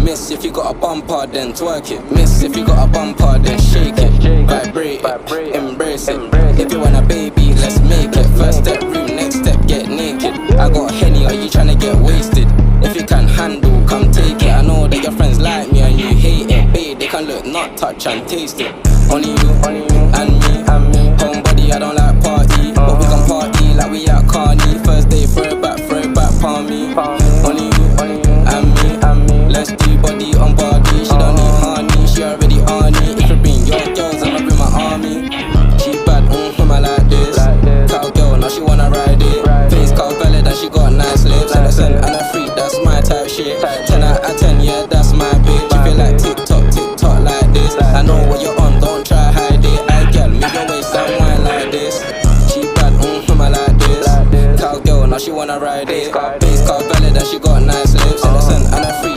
Miss if you got a bumper, then twerk it. Miss if you got a bumper, then shake it. Vibrate it, embrace it. If you want a baby, let's make it. First step room, next step get naked. I got Henny, are you tryna get wasted? If you can handle, come take it. I know that your friends like me and you hate it. Babe, they can look, not touch and taste it. Only you and me. Homebody, I don't like party, but we can party like we at Carney. First day, throw it back, palm me. Only you and me. Let's do body on body. She don't need honey, she already on me. If you bring your girls, I'ma bring my army. She bad, I like this. Cowgirl, now she wanna ride it. Face cow valid and she got nice lips. Innocent and a freak, that's my type shit. 10 out of 10, yeah, that's my bitch. If you like TikTok like this, I know what you're on, don't try hide it. I girl, move your waist and wine like this. She bad, I like this. Cowgirl, now she wanna ride it. Face cow valid and she got nice